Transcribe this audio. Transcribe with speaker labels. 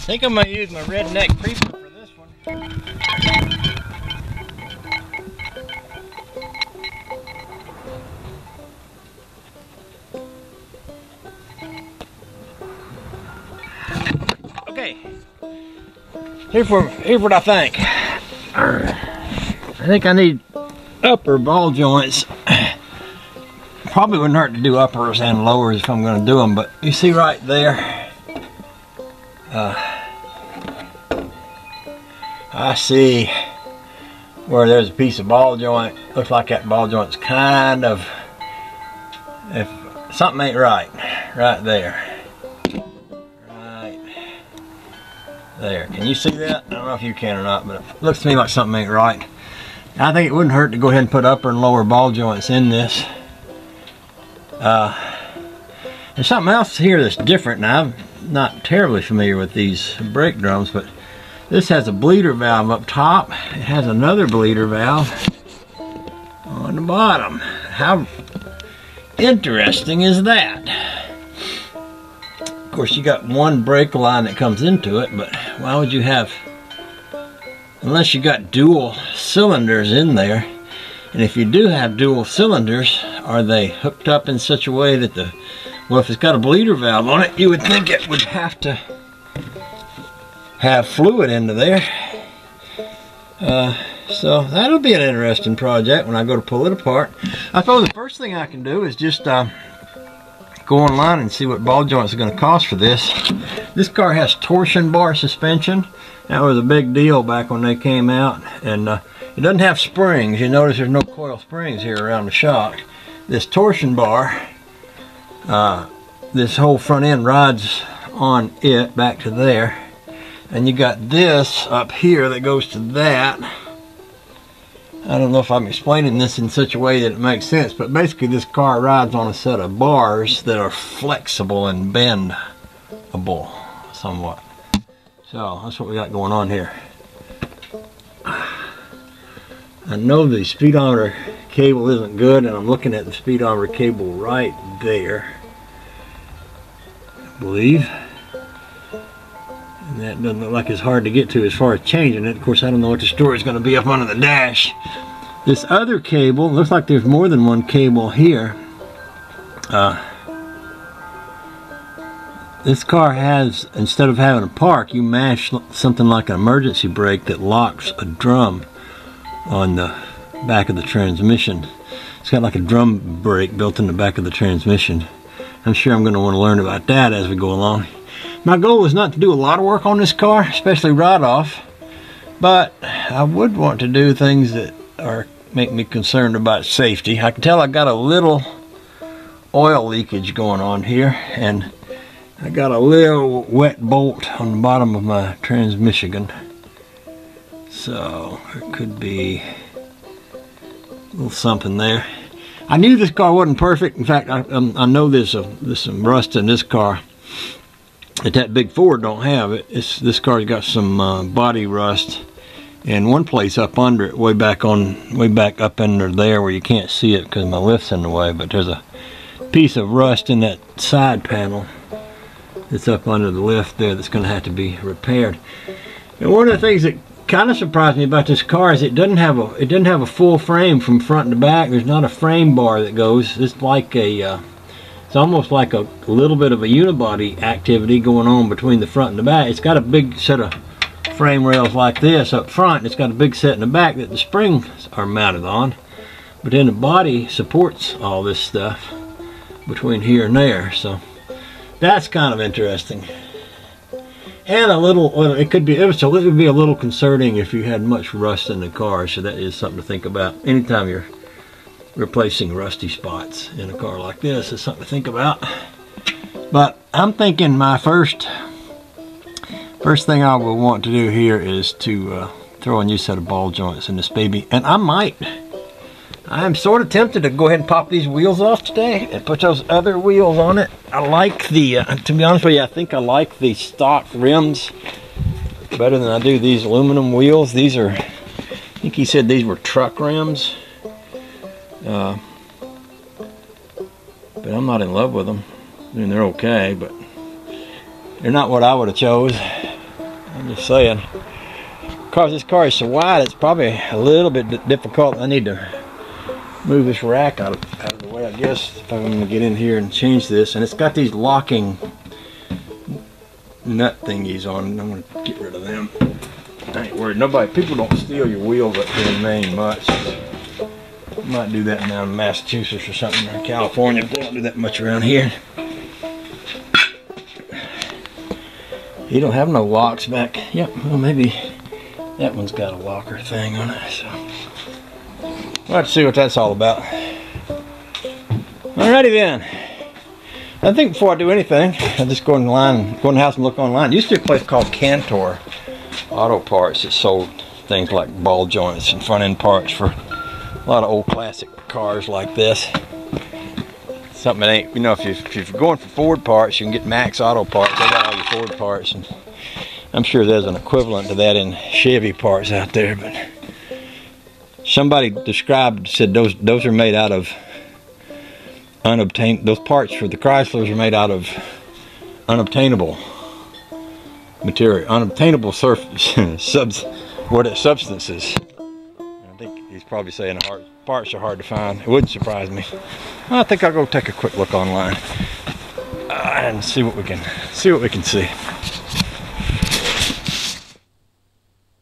Speaker 1: think I'm going to use my redneck creeper for this one. Okay, here's what I think. I think I need upper ball joints. Probably wouldn't hurt to do uppers and lowers if I'm going to do them, but you see right there, I see where there's a piece of ball joint. Looks like that ball joint's kind of, if something ain't right there. There, can you see that? I don't know if you can or not, but it looks to me like something ain't right. I think it wouldn't hurt to go ahead and put upper and lower ball joints in this. There's something else here that's different. Now, I'm not terribly familiar with these brake drums, but this has a bleeder valve up top. It has another bleeder valve on the bottom. How interesting is that? Of course, you got one brake line that comes into it, but why would you have, unless you got dual cylinders in there, and if you do have dual cylinders, are they hooked up in such a way that well, if it's got a bleeder valve on it, you would think it would have to have fluid into there. So that'll be an interesting project when I go to pull it apart. I suppose the first thing I can do is just go online and see what ball joints are going to cost for this. This car has torsion bar suspension. That was a big deal back when they came out. And it doesn't have springs. You notice there's no coil springs here around the shock. This torsion bar, this whole front end rides on it back to there. And you got this up here that goes to that. I don't know if I'm explaining this in such a way that it makes sense, but basically this car rides on a set of bars that are flexible and bendable somewhat. So that's what we got going on here. I know the speedometer cable isn't good, and I'm looking at the speedometer cable right there, I believe. And that doesn't look like it's hard to get to as far as changing it. Of course, I don't know what the story is going to be up under the dash. This other cable, looks like there's more than one cable here. This car has, instead of having a park, you mash something like an emergency brake that locks a drum on the back of the transmission. It's got like a drum brake built in the back of the transmission. I'm sure I'm going to want to learn about that as we go along. My goal is not to do a lot of work on this car, especially ride-off, but I would want to do things that make me concerned about safety. I can tell I got a little oil leakage going on here, and I got a little wet bolt on the bottom of my transmission. So there could be a little something there. I knew this car wasn't perfect. In fact, I know there's some rust in this car that big Ford don't have. This car's got some body rust in one place up under it, way back up under there where you can't see it because my lift's in the way. But there's a piece of rust in that side panel that's up under the lift there that's going to have to be repaired. And one of the things that kind of surprised me about this car is it doesn't have a full frame from front to back. There's not a frame bar that goes. It's like it's almost like a little bit of a unibody activity going on between the front and the back. It's got a big set of frame rails like this up front. It's got a big set in the back that the springs are mounted on, but then the body supports all this stuff between here and there. So that's kind of interesting. And a little, well, it would be a little concerning if you had much rust in the car. So that is something to think about anytime you're replacing rusty spots in a car like this. Is something to think about. But I'm thinking my first thing I will want to do here is to throw a new set of ball joints in this baby. And I'm sort of tempted to go ahead and pop these wheels off today and put those other wheels on it. I like the, to be honest with you, I think I like the stock rims better than I do these aluminum wheels. These are, I think he said these were truck rims. But I'm not in love with them. I mean, they're okay, but they're not what I would have chose. I'm just saying. Because this car is so wide, it's probably a little bit difficult. I need to move this rack out of the way, I guess, if I'm going to get in here and change this. And it's got these locking nut thingies on. I'm going to get rid of them. I ain't worried. People don't steal your wheels up here in Maine much. You might do that down in Massachusetts or something, or California, but they don't do that much around here. You don't have no locks back. Yep, well maybe that one's got a locker thing on it. So we'll have to see what that's all about. Alrighty then. I think before I do anything, I'll just go in the house and look online. Used to be a place called Cantor Auto Parts that sold things like ball joints and front end parts for a lot of old classic cars like this. Something that ain't, you know, if you're going for Ford parts, you can get Max Auto Parts. They got all your Ford parts, and I'm sure there's an equivalent to that in Chevy parts out there. But somebody said those are made out of those parts for the Chryslers are made out of unobtainable material, unobtainable substances. I think he's probably saying parts are hard to find. It wouldn't surprise me. I think I'll go take a quick look online and see what we can see.